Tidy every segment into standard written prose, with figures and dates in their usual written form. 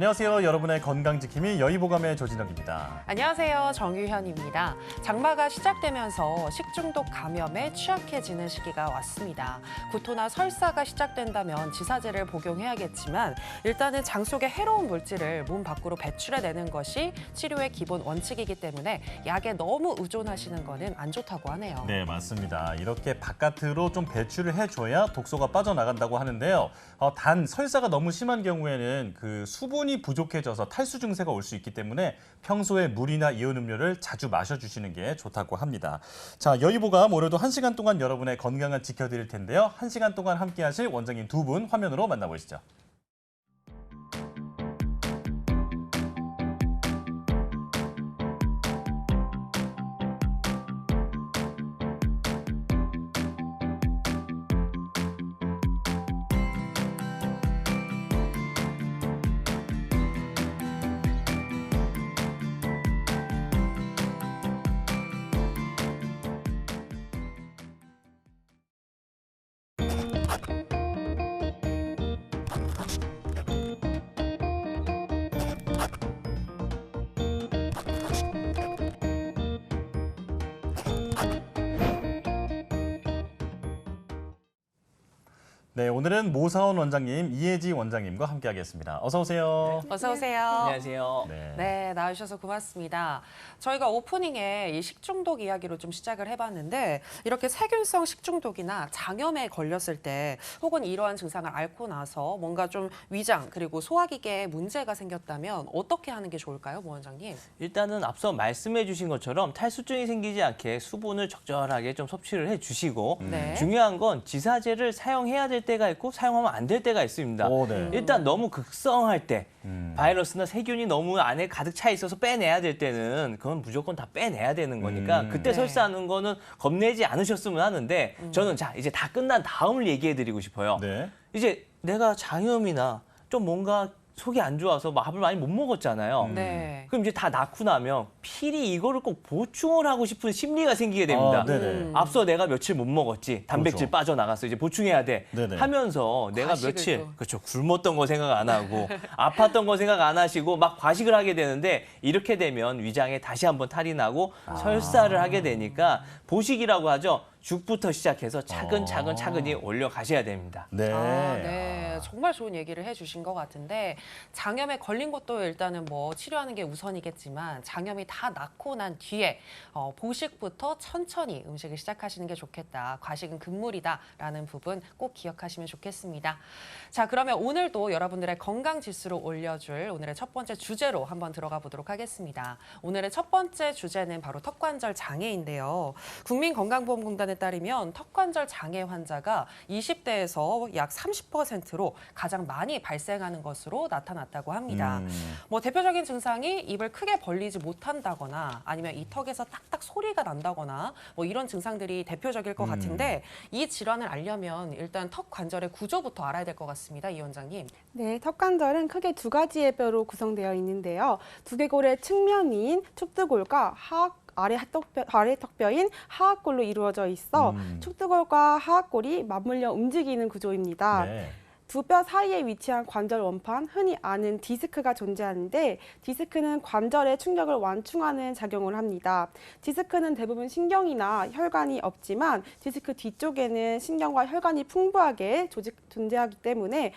안녕하세요. 여러분의 건강지킴이 여의보감의 조진혁입니다. 안녕하세요. 정유현입니다. 장마가 시작되면서 식중독 감염에 취약해지는 시기가 왔습니다. 구토나 설사가 시작된다면 지사제를 복용해야겠지만 일단은 장 속의 해로운 물질을 몸 밖으로 배출해내는 것이 치료의 기본 원칙이기 때문에 약에 너무 의존하시는 거는 안 좋다고 하네요. 네, 맞습니다. 이렇게 바깥으로 좀 배출을 해줘야 독소가 빠져나간다고 하는데요. 단 설사가 너무 심한 경우에는 그 수분이 부족해져서 탈수 증세가 올 수 있기 때문에 평소에 물이나 이온 음료를 자주 마셔주시는 게 좋다고 합니다. 자, 여의보감 올해도 1시간 동안 여러분의 건강을 지켜드릴 텐데요. 1시간 동안 함께하실 원장님 두 분 화면으로 만나보시죠. 네, 오늘은 모사원 원장님, 이혜지 원장님과 함께하겠습니다. 어서 오세요. 어서 오세요. 안녕하세요. 네, 나와주셔서 고맙습니다. 저희가 오프닝에 이 식중독 이야기로 좀 시작을 해봤는데 이렇게 세균성 식중독이나 장염에 걸렸을 때 혹은 이러한 증상을 앓고 나서 뭔가 좀 위장 그리고 소화기계에 문제가 생겼다면 어떻게 하는 게 좋을까요, 모 원장님? 일단은 앞서 말씀해 주신 것처럼 탈수증이 생기지 않게 수분을 적절하게 좀 섭취를 해주시고 네. 중요한 건 지사제를 사용해야 될 때가 있고 사용하면 안 될 때가 있습니다. 오, 네. 일단 너무 극성할 때 바이러스나 세균이 너무 안에 가득 차 있어서 빼내야 될 때는 그건 무조건 다 빼내야 되는 거니까 그때 네. 설사하는 거는 겁내지 않으셨으면 하는데 저는 자 이제 다 끝난 다음을 얘기해 드리고 싶어요. 네. 이제 내가 장염이나 좀 뭔가 속이 안 좋아서 밥을 많이 못 먹었잖아요. 네. 그럼 이제 다 낳고 나면 필히 이거를 꼭 보충을 하고 싶은 심리가 생기게 됩니다. 네네. 앞서 내가 며칠 못 먹었지, 단백질 그렇죠. 빠져나갔어, 이제 보충해야 돼 네네. 하면서 내가 과식을 며칠 또. 그렇죠 굶었던 거 생각 안 하고 아팠던 거 생각 안 하시고 막 과식을 하게 되는데 이렇게 되면 위장에 다시 한번 탈이 나고 설사를 하게 되니까 보식이라고 하죠. 죽부터 시작해서 차근차근히 올려가셔야 됩니다. 네. 네. 정말 좋은 얘기를 해주신 것 같은데 장염에 걸린 것도 일단은 뭐 치료하는 게 우선이겠지만 장염이 다 낫고 난 뒤에 보식부터 천천히 음식을 시작하시는 게 좋겠다. 과식은 금물이다라는 부분 꼭 기억하시면 좋겠습니다. 자, 그러면 오늘도 여러분들의 건강 지수를 올려줄 오늘의 첫 번째 주제로 한번 들어가 보도록 하겠습니다. 오늘의 첫 번째 주제는 바로 턱관절 장애인데요. 국민건강보험공단에 따르면 턱관절 장애 환자가 20대에서 약 30%로 가장 많이 발생하는 것으로 나타났다고 합니다. 뭐 대표적인 증상이 입을 크게 벌리지 못한다거나 아니면 이 턱에서 딱딱 소리가 난다거나 뭐 이런 증상들이 대표적일 것 같은데 이 질환을 알려면 일단 턱 관절의 구조부터 알아야 될 것 같습니다. 이 원장님. 네, 턱관절은 크게 두 가지의 뼈로 구성되어 있는데요. 두개골의 측면인 척두골과 아래 턱뼈인 하악골로 이루어져 있어 척두골과 하악골이 맞물려 움직이는 구조입니다. 네. 두 뼈 사이에 위치한 관절 원판, 흔히 아는 디스크가 존재하는데 디스크는 관절의 충격을 완충하는 작용을 합니다. 디스크는 대부분 신경이나 혈관이 없지만 디스크 뒤쪽에는 신경과 혈관이 풍부하게 존재하기 때문에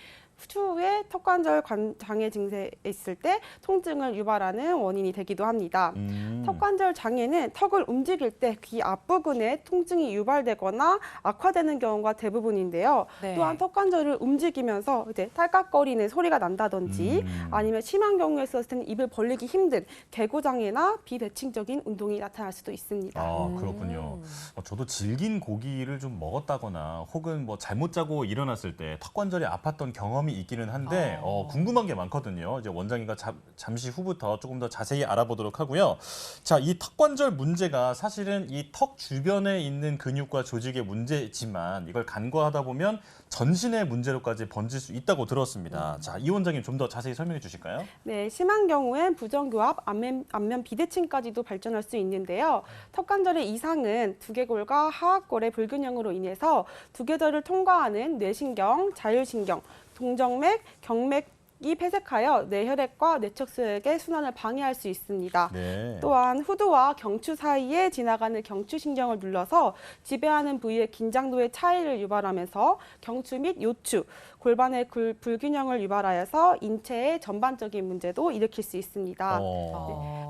추후에 턱관절 장애 증세에 있을 때 통증을 유발하는 원인이 되기도 합니다. 턱관절 장애는 턱을 움직일 때 귀 앞부분에 통증이 유발되거나 악화되는 경우가 대부분인데요. 네. 또한 턱관절을 움직이면서 이제 딸깍거리는 소리가 난다든지 아니면 심한 경우에 있었을 때는 입을 벌리기 힘든 개고장애나 비대칭적인 운동이 나타날 수도 있습니다. 아, 그렇군요. 저도 질긴 고기를 좀 먹었다거나 혹은 뭐 잘못 자고 일어났을 때 턱관절이 아팠던 경험이 있기는 한데 궁금한 게 많거든요. 이제 원장님과 잠시 후부터 조금 더 자세히 알아보도록 하고요. 자, 이 턱관절 문제가 사실은 이 턱 주변에 있는 근육과 조직의 문제지만 이걸 간과하다 보면 전신의 문제로까지 번질 수 있다고 들었습니다. 자, 이 원장님 좀 더 자세히 설명해 주실까요? 네, 심한 경우엔 부정교합, 안면 비대칭까지도 발전할 수 있는데요. 턱관절의 이상은 두개골과 하악골의 불균형으로 인해서 두개골을 통과하는 뇌신경, 자율신경, 동정맥, 경맥 이 폐색하여 뇌혈액과 뇌척수액의 순환을 방해할 수 있습니다. 네. 또한 후두와 경추 사이에 지나가는 경추신경을 눌러서 지배하는 부위의 긴장도의 차이를 유발하면서 경추 및 요추, 골반의 불균형을 유발하여서 인체의 전반적인 문제도 일으킬 수 있습니다.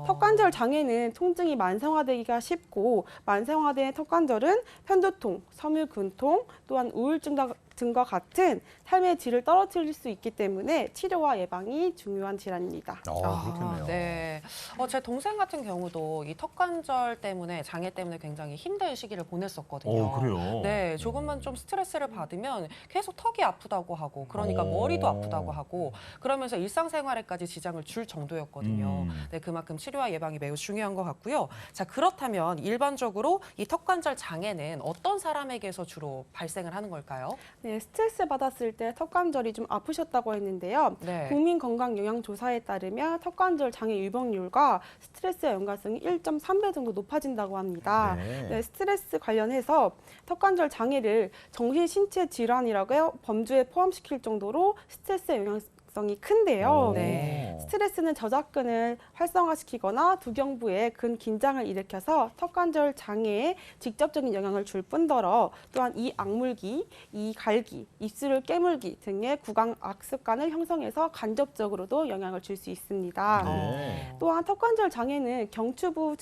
턱관절 장애는 통증이 만성화되기가 쉽고 만성화된 턱관절은 편두통, 섬유근통, 또한 우울증 등과 같은 삶의 질을 떨어뜨릴 수 있기 때문에 치료와 예방이 중요한 질환입니다. 그렇겠네요. 네. 제 동생 같은 경우도 이 턱관절 때문에 장애 때문에 굉장히 힘든 시기를 보냈었거든요. 그래요? 네, 조금만 좀 스트레스를 받으면 계속 턱이 아프다고 하고, 그러니까 머리도 아프다고 하고, 그러면서 일상생활에까지 지장을 줄 정도였거든요. 네, 그만큼 치료와 예방이 매우 중요한 것 같고요. 자, 그렇다면 일반적으로 이 턱관절 장애는 어떤 사람에게서 주로 발생을 하는 걸까요? 네, 스트레스 받았을 때 턱관절이 좀 아프셨다고 했는데요. 네. 국민건강영양조사에 따르면 턱관절 장애 유병률과 스트레스의 연관성이 1.3배 정도 높아진다고 합니다. 네, 스트레스 관련해서 턱관절 장애를 정신신체 질환이라고 범주에 포함시킬 정도로 스트레스의 영향성이 큰데요. 네. 스트레스는 저작근을 활성화시키거나 두경부에 근긴장을 일으켜서 턱관절 장애에 직접적인 영향을 줄 뿐더러 또한 이 악물기, 이 갈기, 입술을 깨물기 등의 구강 악습관을 형성해서 간접적으로도 영향을 줄 수 있습니다. 네. 또한 턱관절 장애는 경추부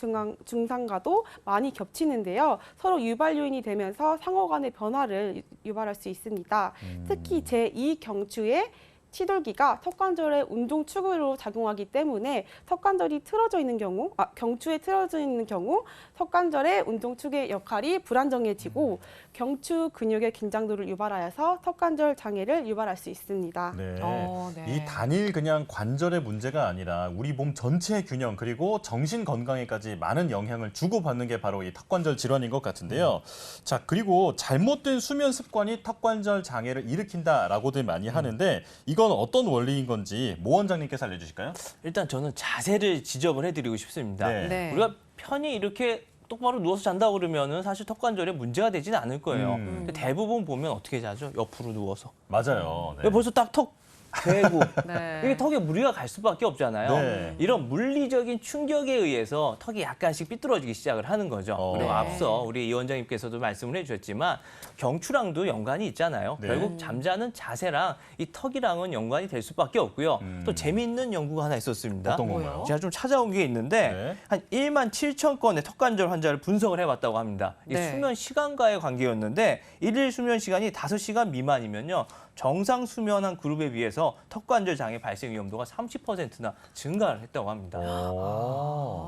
증상과도 많이 겹치는데요. 서로 유발 요인이 되면서 상호 간의 변화를 유발할 수 있습니다. 특히 제2경추의 치돌기가 턱관절의 운동 축으로 작용하기 때문에 턱관절이 틀어져 있는 경우, 경추에 틀어져 있는 경우 턱관절의 운동 축의 역할이 불안정해지고 경추 근육의 긴장도를 유발하여서 턱관절 장애를 유발할 수 있습니다. 네. 네. 이 단일 그냥 관절의 문제가 아니라 우리 몸 전체의 균형 그리고 정신 건강에까지 많은 영향을 주고받는 게 바로 이 턱관절 질환인 것 같은데요. 자, 그리고 잘못된 수면 습관이 턱관절 장애를 일으킨다라고들 많이 하는데 이건 어떤 원리인 건지 모 원장님께서 알려주실까요? 일단 저는 자세를 지적을 해드리고 싶습니다. 네. 네. 우리가 편히 이렇게 똑바로 누워서 잔다 그러면은 사실 턱관절에 문제가 되지는 않을 거예요. 근데 대부분 보면 어떻게 자죠? 옆으로 누워서. 맞아요. 네. 벌써 딱 턱 대고 네. 이게 턱에 무리가 갈 수밖에 없잖아요. 네. 이런 물리적인 충격에 의해서 턱이 약간씩 삐뚤어지기 시작을 하는 거죠. 그리고 네. 앞서 우리 이 원장님께서도 말씀을 해주셨지만 경추랑도 연관이 있잖아요. 네. 결국 잠자는 자세랑 이 턱이랑은 연관이 될 수밖에 없고요. 또 재미있는 연구가 하나 있었습니다. 어떤 뭐예요? 건가요? 제가 좀 찾아온 게 있는데 네. 한 1만 7천 건의 턱관절 환자를 분석을 해봤다고 합니다. 이 네. 수면 시간과의 관계였는데 일일 수면 시간이 5시간 미만이면요. 정상 수면한 그룹에 비해서 턱관절 장애 발생 위험도가 30%나 증가를 했다고 합니다.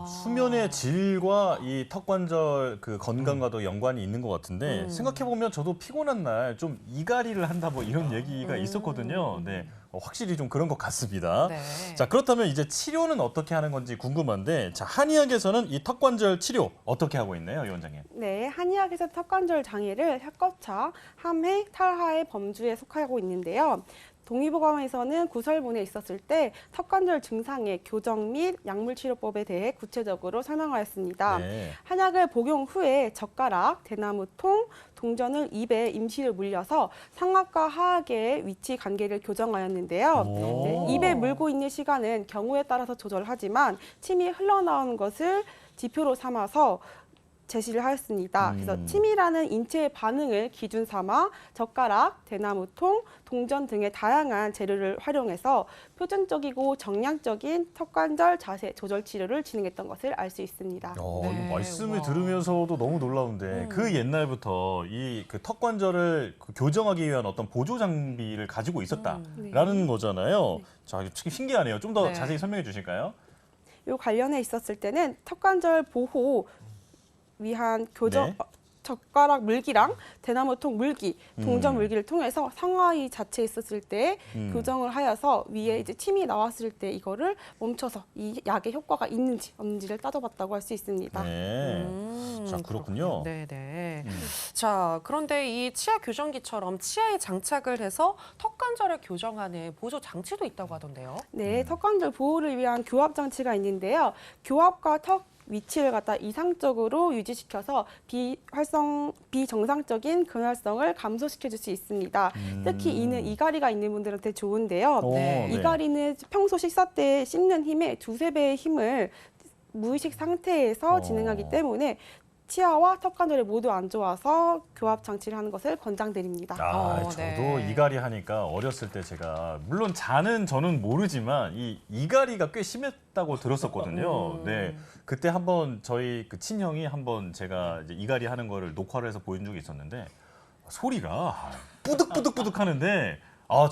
수면의 질과 이 턱관절 그 건강과도 연관이 있는 것 같은데 생각해 보면 저도 피곤한 날 좀 이갈이를 한다 뭐 이런 얘기가 있었거든요. 네, 확실히 좀 그런 것 같습니다. 네. 자, 그렇다면 이제 치료는 어떻게 하는 건지 궁금한데, 자, 한의학에서는 이 턱관절 치료 어떻게 하고 있나요, 이 원장님? 네, 한의학에서 턱관절 장애를 혀꺼차, 함해, 탈하의 범주에 속하고 있는데요. 동의보감에서는 구설문에 있었을 때 턱관절 증상의 교정 및 약물치료법에 대해 구체적으로 설명하였습니다. 네. 한약을 복용 후에 젓가락, 대나무통, 동전을 입에 임시로 물려서 상악과 하악의 위치 관계를 교정하였는데요. 네, 입에 물고 있는 시간은 경우에 따라서 조절하지만 침이 흘러나오는 것을 지표로 삼아서 제시를 하였습니다. 그래서 침이라는 인체의 반응을 기준 삼아 젓가락, 대나무통, 동전 등의 다양한 재료를 활용해서 표준적이고 정량적인 턱관절 자세 조절 치료를 진행했던 것을 알 수 있습니다. 네, 이 말씀을 와. 들으면서도 너무 놀라운데 그 옛날부터 이 그 턱관절을 그 교정하기 위한 어떤 보조 장비를 가지고 있었다라는 거잖아요. 자, 이거 참 신기하네요. 좀 더 네. 자세히 설명해 주실까요? 이 관련해 있었을 때는 턱관절 보호 위한 교정 네. 젓가락 물기랑 대나무통 물기, 동전 물기를 통해서 상하이 자체에 있었을 때 교정을 하여서 위에 이제 침이 나왔을 때 이거를 멈춰서 이 약의 효과가 있는지 없는지를 따져봤다고 할 수 있습니다. 네. 자, 그렇군요. 네네. 자, 그런데 이 치아 교정기처럼 치아에 장착을 해서 턱관절을 교정하는 보조 장치도 있다고 하던데요. 네, 턱관절 보호를 위한 교합 장치가 있는데요. 교합과 턱 위치를 갖다 이상적으로 유지시켜서 비정상적인 근활성을 감소시켜줄 수 있습니다. 특히 이는 이갈이가 있는 분들한테 좋은데요. 네. 이갈이는 평소 식사 때 씹는 힘의 2~3배의 힘을 무의식 상태에서 진행하기 때문에 치아와 턱 관절이 모두 안 좋아서 교합 장치를 하는 것을 권장드립니다. 저도 네. 이갈이 하니까 어렸을 때 제가 물론 저는 모르지만 이 이갈이가 꽤 심했다고 들었었거든요. 네, 그때 한번 저희 그 친형이 한번 제가 이제 이갈이 하는 거를 녹화를 해서 보여준 적이 있었는데 소리가 뿌득뿌득뿌득 하는데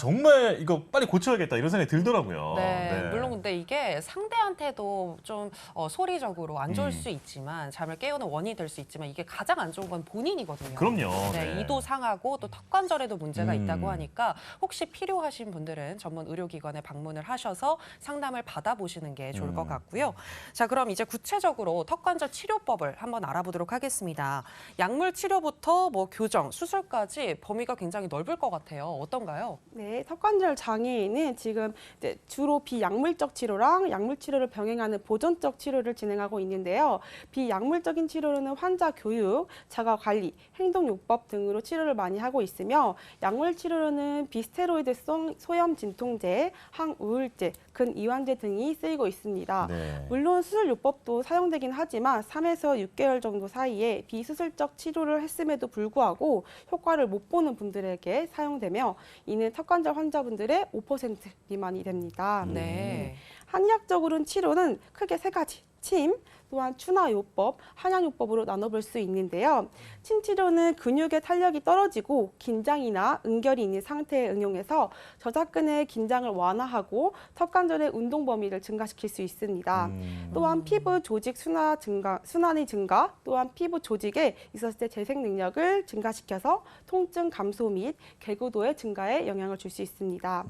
정말 이거 빨리 고쳐야겠다 이런 생각이 들더라고요. 네, 물론 근데 이게 상대한테도 좀 소리적으로 안 좋을 수 있지만 잠을 깨우는 원인이 될 수 있지만 이게 가장 안 좋은 건 본인이거든요. 그럼요. 네, 네. 이도 상하고 또 턱관절에도 문제가 있다고 하니까 혹시 필요하신 분들은 전문 의료기관에 방문을 하셔서 상담을 받아보시는 게 좋을 것 같고요. 자, 그럼 이제 구체적으로 턱관절 치료법을 한번 알아보도록 하겠습니다. 약물 치료부터 뭐 교정, 수술까지 범위가 굉장히 넓을 것 같아요. 어떤가요? 네, 턱관절 장애에는 지금 이제 주로 비약물적 치료랑 약물 치료를 병행하는 보존적 치료를 진행하고 있는데요. 비약물적인 치료로는 환자 교육, 자가 관리, 행동요법 등으로 치료를 많이 하고 있으며 약물 치료로는 비스테로이드성 소염 진통제, 항우울제, 근이완제 등이 쓰이고 있습니다. 네. 물론 수술요법도 사용되긴 하지만 3에서 6개월 정도 사이에 비수술적 치료를 했음에도 불구하고 효과를 못 보는 분들에게 사용되며 이는 턱관절 환자분들의 5% 미만이 됩니다. 네. 한의학적으로는 치료는 크게 3가지. 침, 또한 추나요법, 한약요법으로 나눠볼 수 있는데요. 침 치료는 근육의 탄력이 떨어지고 긴장이나 응결이 있는 상태에 응용해서 저작근의 긴장을 완화하고 턱관절의 운동 범위를 증가시킬 수 있습니다. 또한 피부 조직 순환의 증가, 또한 피부 조직에 있었을 때 재생 능력을 증가시켜서 통증 감소 및 개구도의 증가에 영향을 줄 수 있습니다.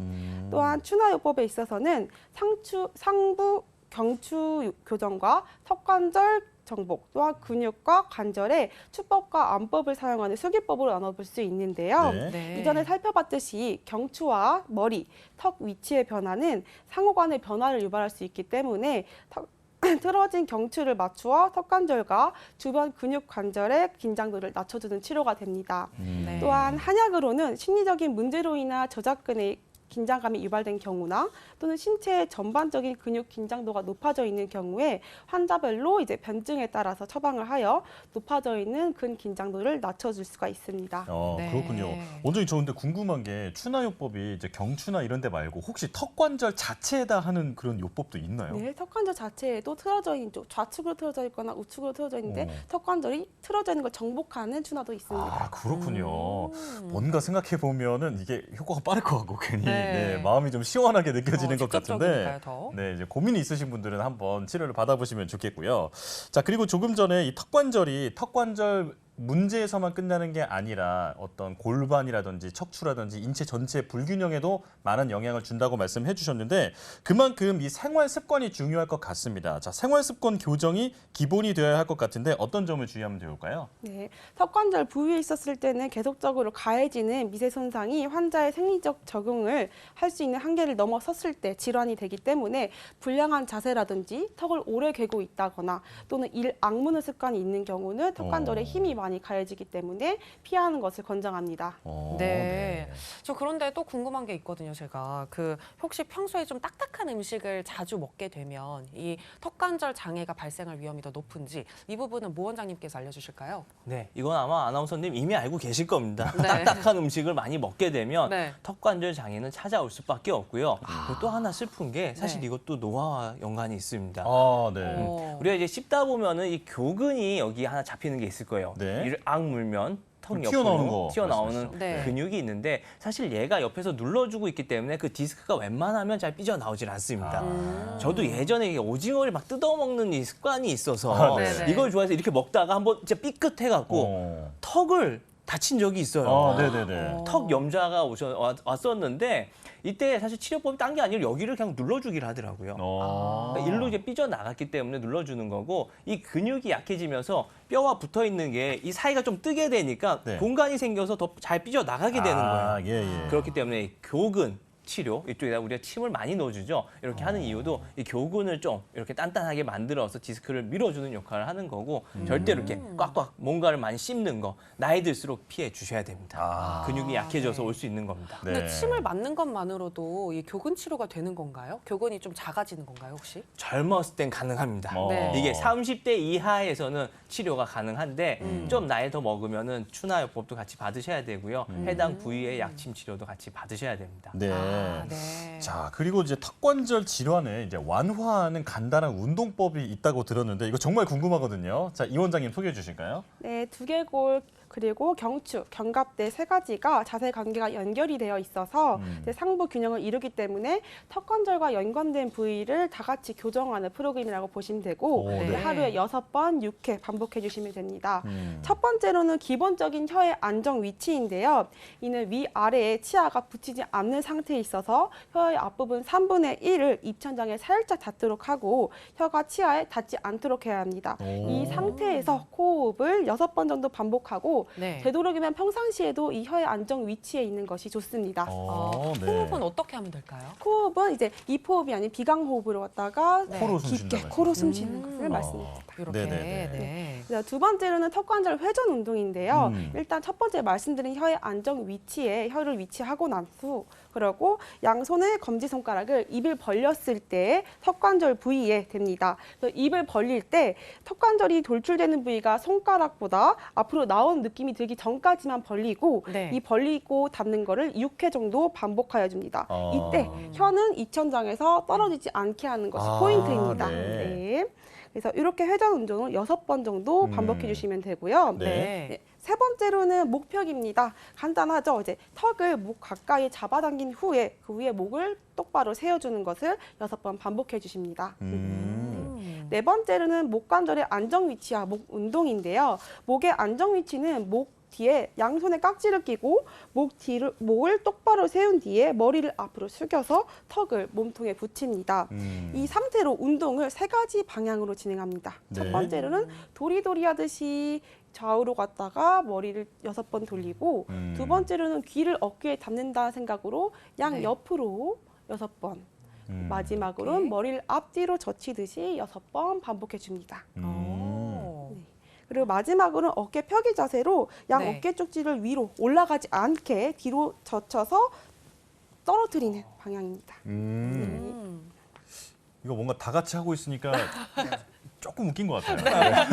또한 추나요법에 있어서는 상부 경추 교정과 턱관절 정복, 또한 근육과 관절의 추법과 안법을 사용하는 수기법으로 나눠볼 수 있는데요. 네. 네. 이전에 살펴봤듯이 경추와 머리, 턱 위치의 변화는 상호간의 변화를 유발할 수 있기 때문에 틀어진 경추를 맞추어 턱관절과 주변 근육 관절의 긴장도를 낮춰주는 치료가 됩니다. 네. 또한 한약으로는 심리적인 문제로 인한 저작근의 긴장감이 유발된 경우나 또는 신체의 전반적인 근육 긴장도가 높아져 있는 경우에 환자별로 이제 변증에 따라서 처방을 하여 높아져 있는 근긴장도를 낮춰줄 수가 있습니다. 네. 그렇군요. 원장님 저 근데 궁금한 게 추나요법이 이제 경추나 이런 데 말고 혹시 턱관절 자체에다 하는 그런 요법도 있나요? 네, 턱관절 자체에도 틀어져 있는 쪽, 좌측으로 틀어져 있거나 우측으로 틀어져 있는데 턱관절이 틀어져 있는 걸 정복하는 추나도 있습니다. 그렇군요. 뭔가 생각해 보면은 이게 효과가 빠를 것 같고 괜히 네. 마음이 좀 시원하게 느껴지는 것 같은데. 직접적이니까요, 더. 네, 이제 고민이 있으신 분들은 한번 치료를 받아보시면 좋겠고요. 자, 그리고 조금 전에 이 턱관절 문제에서만 끝나는 게 아니라 어떤 골반이라든지 척추라든지 인체 전체 불균형에도 많은 영향을 준다고 말씀해 주셨는데 그만큼 이 생활 습관이 중요할 것 같습니다. 자, 생활 습관 교정이 기본이 되어야 할 것 같은데 어떤 점을 주의하면 좋을까요? 네, 턱관절 부위에 있었을 때는 계속적으로 가해지는 미세 손상이 환자의 생리적 적응을 할 수 있는 한계를 넘어섰을 때 질환이 되기 때문에 불량한 자세라든지 턱을 오래 괴고 있다거나 또는 악무는 습관이 있는 경우는 턱관절에 힘이 많이 가해지기 때문에 피하는 것을 권장합니다. 네. 저 그런데 또 궁금한 게 있거든요, 제가. 혹시 평소에 좀 딱딱한 음식을 자주 먹게 되면 이 턱관절 장애가 발생할 위험이 더 높은지 이 부분은 모 원장님께서 알려주실까요? 네, 이건 아마 아나운서님 이미 알고 계실 겁니다. 네. 딱딱한 음식을 많이 먹게 되면 네. 턱관절 장애는 찾아올 수밖에 없고요. 그리고 또 하나 슬픈 게 사실 네. 이것도 노화와 연관이 있습니다. 네. 우리가 이제 씹다 보면은 이 교근이 여기 하나 잡히는 게 있을 거예요. 네. 이를 악물면 턱 튀어나오는 옆으로 거 튀어나오는 말씀하시죠? 네. 근육이 있는데 사실 얘가 옆에서 눌러주고 있기 때문에 그 디스크가 웬만하면 잘 삐져나오질 않습니다. 저도 예전에 이게 오징어를 막 뜯어먹는 이 습관이 있어서 네네. 이걸 좋아해서 이렇게 먹다가 한번 진짜 삐끗해갖고 턱을 다친 적이 있어요. 네네네. 턱 염좌가 왔었는데 이때 사실 치료법이 딴 게 아니라 여기를 그냥 눌러주기를 하더라고요. 그러니까 일로 이제 삐져나갔기 때문에 눌러주는 거고 이 근육이 약해지면서 뼈와 붙어 있는 게 이 사이가 좀 뜨게 되니까 네. 공간이 생겨서 더 잘 삐져나가게 되는 거예요. 예. 그렇기 때문에 교근, 치료 이쪽에다 우리가 침을 많이 넣어주죠. 이렇게 하는 이유도 이 교근을 좀 이렇게 단단하게 만들어서 디스크를 밀어주는 역할을 하는 거고 절대 이렇게 꽉꽉 뭔가를 많이 씹는 거 나이 들수록 피해 주셔야 됩니다. 근육이 약해져서 네. 올 수 있는 겁니다. 근데 네. 침을 맞는 것만으로도 이 교근 치료가 되는 건가요? 교근이 좀 작아지는 건가요, 혹시? 젊었을 땐 가능합니다. 네. 이게 30대 이하에서는 치료가 가능한데 좀 나이 더 먹으면은 추나요법도 같이 받으셔야 되고요. 해당 부위의 약침 치료도 같이 받으셔야 됩니다. 네. 네. 자, 그리고 이제 턱관절 질환을 이제 완화하는 간단한 운동법이 있다고 들었는데 이거 정말 궁금하거든요. 자, 이 원장님 소개해 주실까요? 네, 두개골 그리고 경추, 견갑대 세 가지가 자세 관계가 연결이 되어 있어서 이제 상부 균형을 이루기 때문에 턱관절과 연관된 부위를 다 같이 교정하는 프로그램이라고 보시면 되고 오, 네. 이제 하루에 6번, 6회 반복해 주시면 됩니다. 음. 첫 번째로는 기본적인 혀의 안정 위치인데요. 이는 위아래에 치아가 붙이지 않는 상태에 있어서 혀의 앞부분 3분의 1을 입천장에 살짝 닿도록 하고 혀가 치아에 닿지 않도록 해야 합니다. 오. 이 상태에서 코호흡을 6번 정도 반복하고 네. 되도록이면 평상시에도 이 혀의 안정 위치에 있는 것이 좋습니다. 네. 호흡은 어떻게 하면 될까요? 호흡은 이제 입호흡이 아닌 비강호흡으로 왔다가 네. 코로 숨 깊게 쉰다는 코로 숨 쉬는 것을 어. 말씀드립니다. 이렇게. 네네네. 네. 그래서 두 번째로는 턱관절 회전 운동인데요. 음. 일단 첫 번째 말씀드린 혀의 안정 위치에 혀를 위치하고 난 후 그리고 양손의 검지손가락을 입을 벌렸을 때 턱관절 부위에 댑니다. 그래서 입을 벌릴 때 턱관절이 돌출되는 부위가 손가락보다 앞으로 나온 느낌이 들기 전까지만 벌리고 네. 이 벌리고 닫는 거를 6회 정도 반복하여 줍니다. 아. 이때 혀는 입천장에서 떨어지지 않게 하는 것이 아, 포인트입니다. 네. 네. 그래서 이렇게 회전 운동을 6번 정도 반복해 주시면 되고요. 네. 네. 세 번째로는 목펴기입니다. 간단하죠. 이제 턱을 목 가까이 잡아당긴 후에 그 위에 목을 똑바로 세워주는 것을 6번 반복해 주십니다. 네 번째로는 목 관절의 안정 위치와 목 운동인데요. 목의 안정 위치는 목 뒤에 양손에 깍지를 끼고 목을 똑바로 세운 뒤에 머리를 앞으로 숙여서 턱을 몸통에 붙입니다. 이 상태로 운동을 3가지 방향으로 진행합니다. 네. 첫 번째로는 도리도리 하듯이 좌우로 갔다가 머리를 6번 돌리고 두 번째로는 귀를 어깨에 닿는다는 생각으로 양 네. 옆으로 6번 마지막으로는 오케이. 머리를 앞뒤로 젖히듯이 6번 반복해 줍니다. 오. 그리고 마지막으로는 어깨 펴기 자세로 양 네. 어깨 쪽지를 위로 올라가지 않게 뒤로 젖혀서 떨어뜨리는 방향입니다. 이거 뭔가 다 같이 하고 있으니까 조금 웃긴 것 같아요.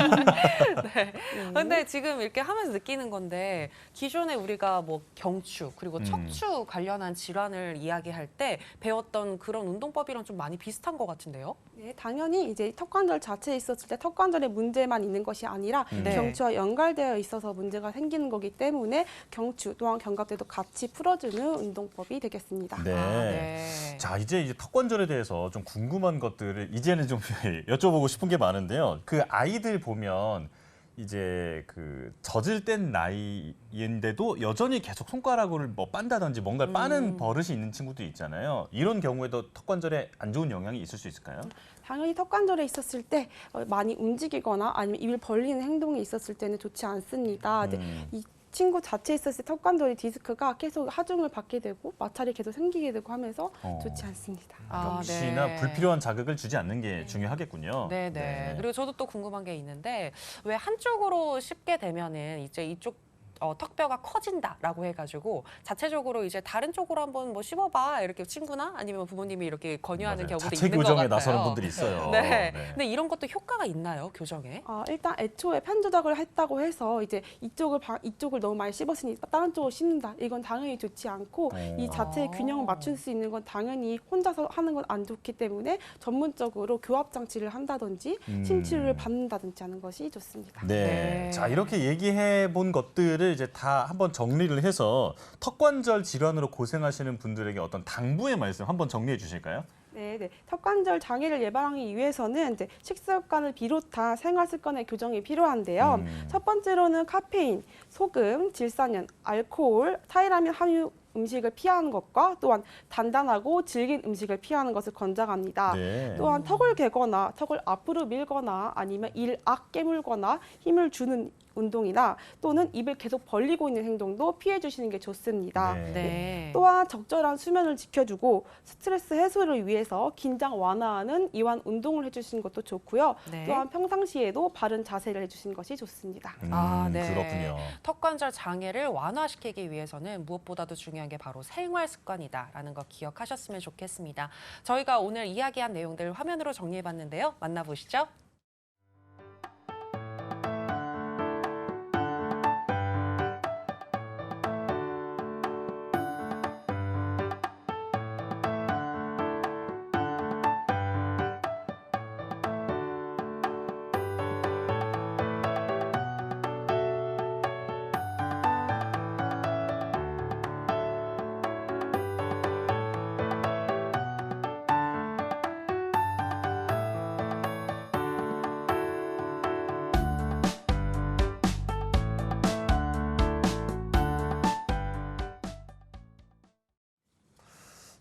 근데 지금 이렇게 하면서 느끼는 건데 기존에 우리가 뭐 경추 그리고 음. 척추 관련한 질환을 이야기할 때 배웠던 그런 운동법이랑 좀 많이 비슷한 것 같은데요? 네, 당연히 이제 턱관절 자체에 있었을 때 턱관절에 문제만 있는 것이 아니라 네. 경추와 연관되어 있어서 문제가 생기는 거기 때문에 경추 또한 견갑대도 같이 풀어주는 운동법이 되겠습니다. 네. 네. 자, 이제 턱관절에 대해서 좀 궁금한 것들을 이제는 좀 여쭤보고 싶은 게 많은데요. 그 아이들 보면 이제 그 젖을 뗀 나이인데도 여전히 계속 손가락을 뭐 빤다든지 뭔가를 빠는 버릇이 있는 친구도 있잖아요. 이런 경우에도 턱관절에 안 좋은 영향이 있을 수 있을까요? 당연히 턱관절에 있었을 때 많이 움직이거나 아니면 입을 벌리는 행동이 있었을 때는 좋지 않습니다. 이제 이 친구 자체에 있었을 때 턱관절이 디스크가 계속 하중을 받게 되고 마찰이 계속 생기게 되고 하면서 좋지 않습니다. 역시나 네. 불필요한 자극을 주지 않는 게 중요하겠군요. 네네. 그리고 저도 또 궁금한 게 있는데 왜 한쪽으로 씹게 되면은 이제 이쪽 턱뼈가 커진다라고 해가지고 자체적으로 이제 다른 쪽으로 한번 뭐 씹어봐 이렇게 친구나 아니면 부모님이 이렇게 권유하는 맞아요. 경우도 자체 있는 것 교정에 같아요. 나서는 분들이 있어요. 네. 근데 이런 것도 효과가 있나요, 교정에? 일단 애초에 편 조작을 했다고 해서 이제 이쪽을 너무 많이 씹었으니 다른 쪽을 씹는다. 이건 당연히 좋지 않고 이 자체의 균형을 맞출 수 있는 건 당연히 혼자서 하는 건 안 좋기 때문에 전문적으로 교합 장치를 한다든지 심치료를 받는다든지 하는 것이 좋습니다. 네. 네. 자, 이렇게 얘기해 본 것들을 이제 다 한번 정리를 해서 턱관절 질환으로 고생하시는 분들에게 어떤 당부의 말씀 한번 정리해 주실까요? 네. 턱관절 장애를 예방하기 위해서는 이제 식습관을 비롯한 생활 습관의 교정이 필요한데요. 첫 번째로는 카페인, 소금, 질산염, 알코올, 타이라민 함유 음식을 피하는 것과 또한 단단하고 질긴 음식을 피하는 것을 권장합니다. 네. 또한 턱을 개거나 턱을 앞으로 밀거나 아니면 일악 깨물거나 힘을 주는 운동이나 또는 입을 계속 벌리고 있는 행동도 피해 주시는 게 좋습니다. 네. 또한 적절한 수면을 지켜주고 스트레스 해소를 위해서 긴장 완화하는 이완 운동을 해주시는 것도 좋고요. 네. 또한 평상시에도 바른 자세를 해주시는 것이 좋습니다. 아, 네. 그렇군요. 턱관절 장애를 완화시키기 위해서는 무엇보다도 중요한 게 바로 생활 습관이다라는 거 기억하셨으면 좋겠습니다. 저희가 오늘 이야기한 내용들 화면으로 정리해봤는데요. 만나보시죠.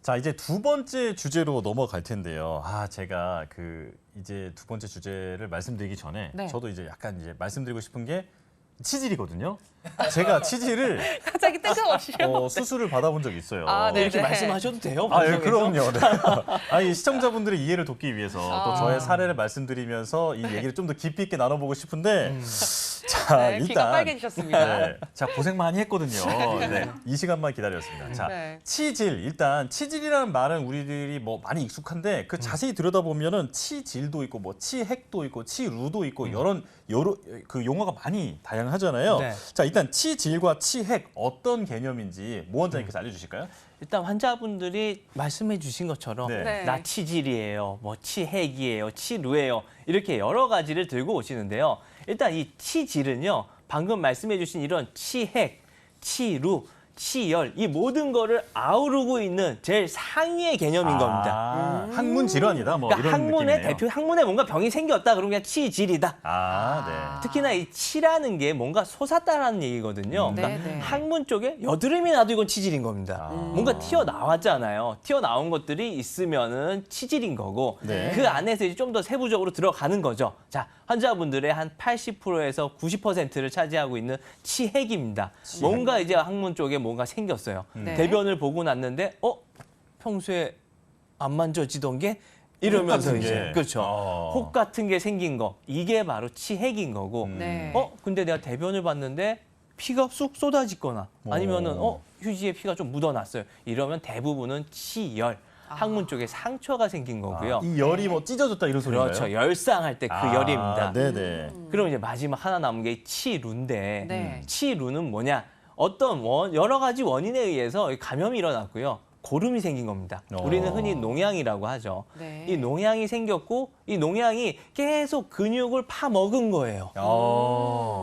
자, 이제 두 번째 주제로 넘어갈 텐데요. 제가 이제 두 번째 주제를 말씀드리기 전에 네. 저도 이제 약간 이제 말씀드리고 싶은 게 치질이거든요. 제가 치질을 갑자기 뜬금없이요. 수술을 받아본 적이 있어요. 아, 네. 이렇게 말씀하셔도 돼요? 예, 방송에서? 그럼요. 네. 아니, 시청자분들의 이해를 돕기 위해서 또 저의 사례를 말씀드리면서 이 얘기를 좀 더 깊이 있게 나눠보고 싶은데 자, 네, 귀가 일단 빨개지셨습니다. 네, 자, 고생 많이 했거든요. 네, 이 시간만 기다렸습니다. 자, 네. 치질. 일단 치질이라는 말은 우리들이 뭐 많이 익숙한데 그 자세히 들여다보면은 치질도 있고 뭐 치핵도 있고 치루도 있고 여러 그 용어가 많이 다양하잖아요. 네. 자, 일단 치질과 치핵 어떤 개념인지 모 원장님께서 알려주실까요? 일단 환자분들이 말씀해 주신 것처럼 네. 네. 나 치질이에요, 뭐 치핵이에요, 치루예요 이렇게 여러 가지를 들고 오시는데요. 일단 이 치질은요, 방금 말씀해 주신 이런 치핵, 치루, 치열 이 모든 거를 아우르고 있는 제일 상위의 개념인 겁니다. 학문 질환이다 뭐 그러니까 이런 학문의 느낌이네요. 대표, 학문에 뭔가 병이 생겼다 그러면 그냥 치질이다. 네. 특히나 이 치라는 게 뭔가 솟았다라는 얘기거든요. 그러니까 네, 네. 학문 쪽에 여드름이 나도 이건 치질인 겁니다. 뭔가 튀어나왔잖아요. 튀어나온 것들이 있으면은 치질인 거고 네. 그 안에서 이제 좀 더 세부적으로 들어가는 거죠. 자, 환자분들의 한 80%에서 90%를 차지하고 있는 치핵입니다. 뭔가 이제 학문 쪽에 뭔가 생겼어요. 네. 대변을 보고 났는데 평소에 안 만져지던 게 이러면서 같은 이제 게. 그렇죠. 어. 혹 같은 게 생긴 거 이게 바로 치핵인 거고 네. 근데 내가 대변을 봤는데 피가 쑥 쏟아지거나 아니면은 휴지에 피가 좀 묻어났어요. 이러면 대부분은 치열, 항문 쪽에 상처가 생긴 거고요. 이 열이 뭐 찢어졌다 이런 소리인가요? 그렇죠. 열상할 때 그 열입니다. 네네. 그럼 이제 마지막 하나 남은 게 치루인데 네. 치루는 뭐냐? 어떤 여러 가지 원인에 의해서 감염이 일어났고요. 고름이 생긴 겁니다. 우리는 흔히 농양이라고 하죠. 네. 이 농양이 생겼고 이 농양이 계속 근육을 파먹은 거예요.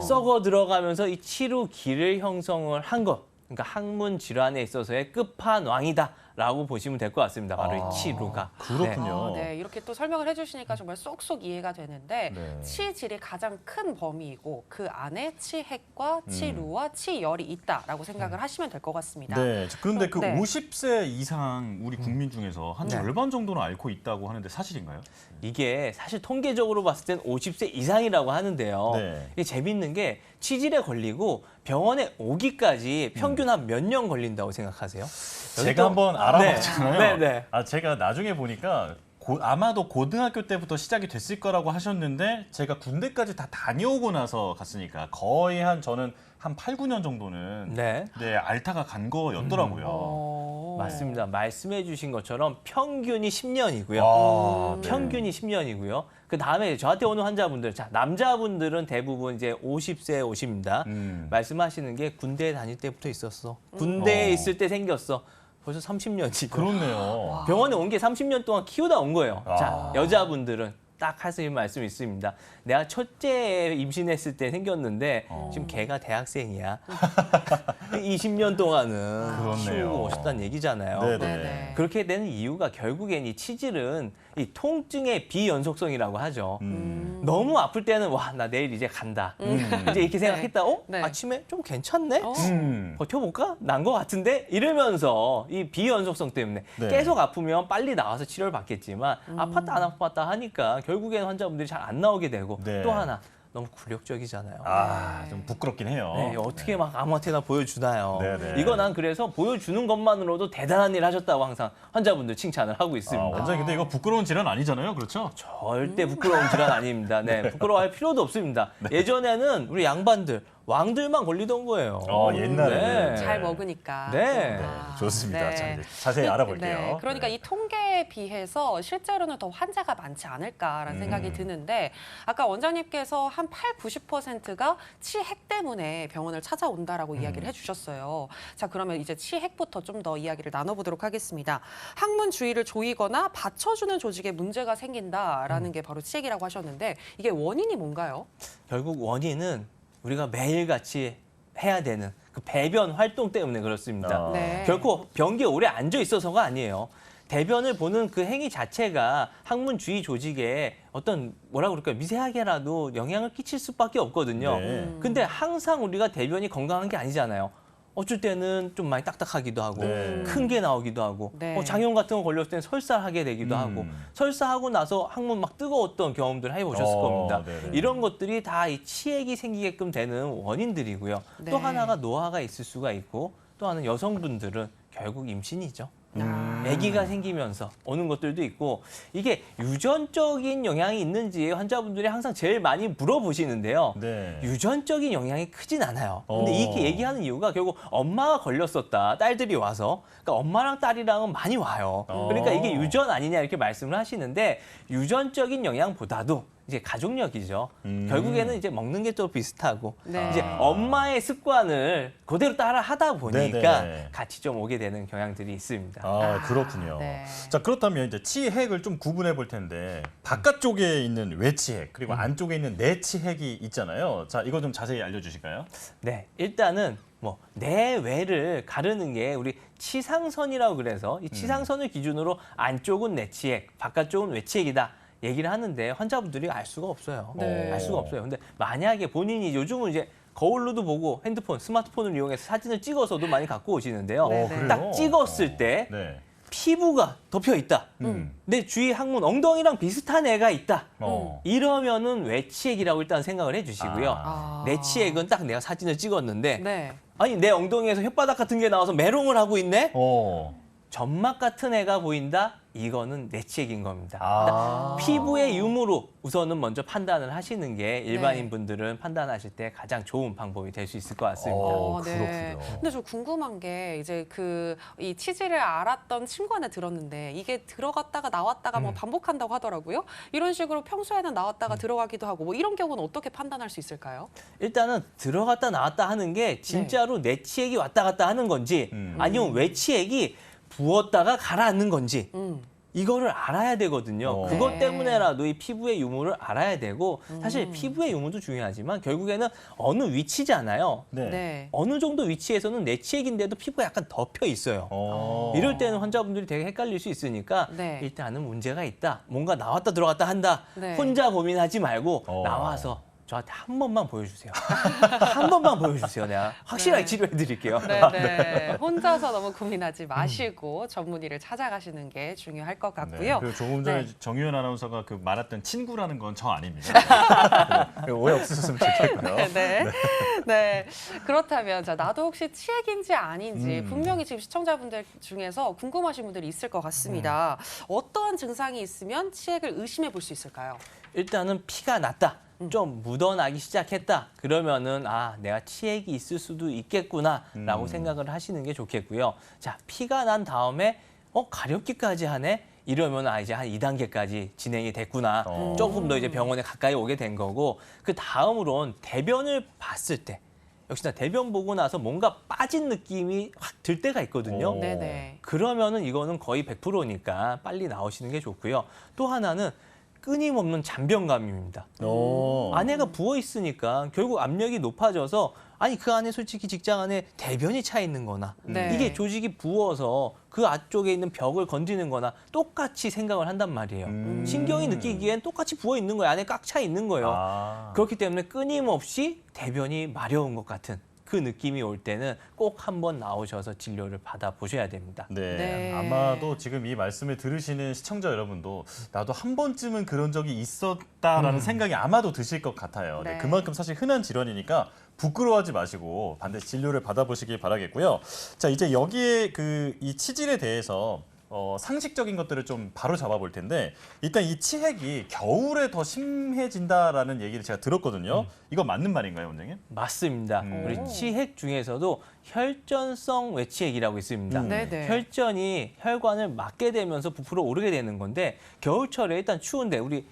썩어 들어가면서 이 치루기를 형성을 한 것. 그러니까 항문 질환에 있어서의 끝판왕이다라고 보시면 될 것 같습니다. 바로 이 치루가. 그렇군요. 네, 이렇게 또 설명을 해주시니까 정말 쏙쏙 이해가 되는데 네. 치질이 가장 큰 범위이고 그 안에 치핵과 치루와 치열이 있다라고 생각을 하시면 될 것 같습니다. 네. 그런데 그 네. 50세 이상 우리 국민 중에서 한 네. 절반 정도는 앓고 있다고 하는데 사실인가요? 이게 사실 통계적으로 봤을 땐 50세 이상이라고 하는데요. 네. 이게 재밌는 게 치질에 걸리고 병원에 오기까지 평균 한 몇 년 걸린다고 생각하세요? 제가 한번 알아봤잖아요. 네, 네. 제가 나중에 보니까 아마도 고등학교 때부터 시작이 됐을 거라고 하셨는데 제가 군대까지 다 다녀오고 나서 갔으니까 거의 저는 한 8, 9년 정도는 네. 앓다가 간 거였더라고요. 맞습니다. 말씀해 주신 것처럼 평균이 10년이고요. 아, 네. 평균이 10년이고요. 그 다음에 저한테 오는 환자분들, 자, 남자분들은 대부분 이제 50세 오십니다. 말씀하시는 게 군대에 다닐 때부터 있었어. 군대에 있을 때 생겼어. 벌써 30년이고. 그렇네요. 병원에 온 게 30년 동안 키우다 온 거예요. 아. 자, 여자분들은 딱 하시는 말씀이 있습니다. 내가 첫째 임신했을 때 생겼는데 지금 걔가 대학생이야. 20년 동안은 그렇네요. 키우고 오셨다는 얘기잖아요. 네네. 네네. 그렇게 되는 이유가 결국엔 이 치질은 이 통증의 비연속성이라고 하죠. 너무 아플 때는 와, 나 내일 이제 간다. 이제 이렇게 생각했다. 네. 아침에 좀 괜찮네? 음. 버텨볼까? 난 것 같은데? 이러면서 이 비연속성 때문에 네. 계속 아프면 빨리 나와서 치료를 받겠지만 아팠다 안 아팠다 하니까 결국에는 환자분들이 잘 안 나오게 되고 네. 또 하나 너무 굴욕적이잖아요. 아, 좀 부끄럽긴 해요. 네, 어떻게 막 아무한테나 보여주나요? 네네. 이거 난 그래서 보여주는 것만으로도 대단한 일 하셨다고 항상 환자분들 칭찬을 하고 아, 있습니다. 원장님 근데 이거 부끄러운 질환 아니잖아요, 그렇죠? 절대 부끄러운 질환 아닙니다. 네, 부끄러워할 필요도 없습니다. 예전에는 우리 양반들, 왕들만 걸리던 거예요. 옛날에는. 네. 잘 먹으니까. 네. 아, 좋습니다. 네. 자, 이제 자세히 알아볼게요. 네, 그러니까 네. 이 통계에 비해서 실제로는 더 환자가 많지 않을까라는 생각이 드는데 아까 원장님께서 한 80-90%가 치핵 때문에 병원을 찾아온다라고 이야기를 해주셨어요. 자, 그러면 이제 치핵부터 좀 더 이야기를 나눠보도록 하겠습니다. 항문 주위를 조이거나 받쳐주는 조직에 문제가 생긴다라는 게 바로 치핵이라고 하셨는데 이게 원인이 뭔가요? 결국 원인은 우리가 매일같이 해야 되는 그 배변 활동 때문에 그렇습니다. 네. 결코 변기에 오래 앉아 있어서가 아니에요. 대변을 보는 그 행위 자체가 항문 주위 조직에 어떤 뭐라 그럴까요? 미세하게라도 영향을 끼칠 수밖에 없거든요. 네. 근데 항상 우리가 대변이 건강한 게 아니잖아요. 어쩔 때는 좀 많이 딱딱하기도 하고 네. 큰 게 나오기도 하고 네. 장염 같은 거 걸렸을 때는 설사하게 되기도 하고 설사하고 나서 항문 막 뜨거웠던 경험들 해보셨을 겁니다. 네네. 이런 것들이 다 이 치액이 생기게끔 되는 원인들이고요. 네. 또 하나가 노화가 있을 수가 있고 또 하나는 여성분들은 결국 임신이죠. 아기가 생기면서 오는 것들도 있고 이게 유전적인 영향이 있는지 환자분들이 항상 제일 많이 물어보시는데요. 네. 유전적인 영향이 크진 않아요. 근데 이렇게 얘기하는 이유가 결국 엄마가 걸렸었다. 딸들이 와서. 그러니까 엄마랑 딸이랑은 많이 와요. 그러니까 이게 유전 아니냐 이렇게 말씀을 하시는데 유전적인 영향보다도 이제 가족력이죠. 결국에는 이제 먹는 게 또 비슷하고 네. 이제 엄마의 습관을 그대로 따라 하다 보니까 네네. 같이 좀 오게 되는 경향들이 있습니다. 아, 그렇군요. 네. 자, 그렇다면 이제 치핵을 좀 구분해 볼 텐데 바깥쪽에 있는 외치핵 그리고 안쪽에 있는 내치핵이 있잖아요. 자, 이거 좀 자세히 알려주실까요? 네, 일단은 뭐 내외를 가르는 게 우리 치상선이라고 그래서 이 치상선을 기준으로 안쪽은 내치핵, 바깥쪽은 외치핵이다. 얘기를 하는데 환자분들이 알 수가 없어요. 네. 알 수가 없어요. 근데 만약에 본인이 요즘은 이제 거울로도 보고 핸드폰, 스마트폰을 이용해서 사진을 찍어서도 많이 갖고 오시는데요. 네, 네. 그래요? 딱 찍었을 때 네. 피부가 덮여 있다. 내 주위 항문 엉덩이랑 비슷한 애가 있다. 이러면은 외치액이라고 일단 생각을 해주시고요. 아. 내치액은 딱 내가 사진을 찍었는데 네. 아니 내 엉덩이에서 혓바닥 같은 게 나와서 메롱을 하고 있네. 점막 같은 애가 보인다. 이거는 내치액인 겁니다. 아. 피부의 유무로 우선은 먼저 판단을 하시는 게 일반인 분들은 판단하실 때 가장 좋은 방법이 될 수 있을 것 같습니다. 그렇군요. 근데 저 궁금한 게 이제 이 치질을 알았던 친구한테 들었는데 이게 들어갔다가 나왔다가 뭐 반복한다고 하더라고요. 이런 식으로 평소에는 나왔다가 들어가기도 하고 뭐 이런 경우는 어떻게 판단할 수 있을까요? 일단은 들어갔다 나왔다 하는 게 진짜로 내치액이 왔다 갔다 하는 건지 아니면 외치액이 부었다가 가라앉는 건지 이거를 알아야 되거든요. 그것 네. 때문에라도 이 피부의 유무를 알아야 되고 사실 피부의 유무도 중요하지만 결국에는 어느 위치잖아요. 네. 네. 어느 정도 위치에서는 내치액인데도 피부가 약간 덮여 있어요. 이럴 때는 환자분들이 되게 헷갈릴 수 있으니까 네. 일단은 문제가 있다. 뭔가 나왔다 들어갔다 한다. 네. 혼자 고민하지 말고 나와서 저한테 한 번만 보여주세요. 한 번만 보여주세요. 내가 확실하게 네. 치료해드릴게요. 네. 혼자서 너무 고민하지 마시고 전문의를 찾아가시는 게 중요할 것 네. 같고요. 그리고 조금 전에 네. 정유현 아나운서가 그 말했던 친구라는 건 저 아닙니다. 네. 오해 없으셨으면 좋겠고요. 네. 네. 그렇다면 자, 나도 혹시 치액인지 아닌지 분명히 지금 시청자분들 중에서 궁금하신 분들이 있을 것 같습니다. 어떠한 증상이 있으면 치액을 의심해 볼 수 있을까요? 일단은 피가 났다. 좀 묻어나기 시작했다. 그러면은 내가 치액이 있을 수도 있겠구나라고 생각을 하시는 게 좋겠고요. 자, 피가 난 다음에 가렵기까지 하네. 이러면 이제 한 2단계까지 진행이 됐구나. 조금 더 이제 병원에 가까이 오게 된 거고 그 다음으론 대변을 봤을 때 역시나 대변 보고 나서 뭔가 빠진 느낌이 확 들 때가 있거든요. 네네. 그러면은 이거는 거의 100%니까 빨리 나오시는 게 좋고요. 또 하나는 끊임없는 잔변감입니다. 안에가 부어 있으니까 결국 압력이 높아져서 그 안에 솔직히 직장 안에 대변이 차 있는 거나 네. 이게 조직이 부어서 그 앞쪽에 있는 벽을 건드는 거나 똑같이 생각을 한단 말이에요. 신경이 느끼기엔 똑같이 부어 있는 거예요. 안에 꽉 차 있는 거예요. 그렇기 때문에 끊임없이 대변이 마려운 것 같은 그 느낌이 올 때는 꼭 한번 나오셔서 진료를 받아보셔야 됩니다. 네, 네. 아마도 지금 이 말씀을 들으시는 시청자 여러분도 나도 한 번쯤은 그런 적이 있었다라는 생각이 아마도 드실 것 같아요. 네, 네. 그만큼 사실 흔한 질환이니까 부끄러워하지 마시고 반드시 진료를 받아보시길 바라겠고요. 자, 이제 여기에 이 치질에 대해서 상식적인 것들을 좀 바로 잡아볼 텐데 일단 이 치핵이 겨울에 더 심해진다라는 얘기를 제가 들었거든요. 이거 맞는 말인가요, 원장님? 맞습니다. 우리 치핵 중에서도 혈전성 외치핵이라고 있습니다. 네네. 혈전이 혈관을 막게 되면서 부풀어 오르게 되는 건데 겨울철에 일단 추운데 우리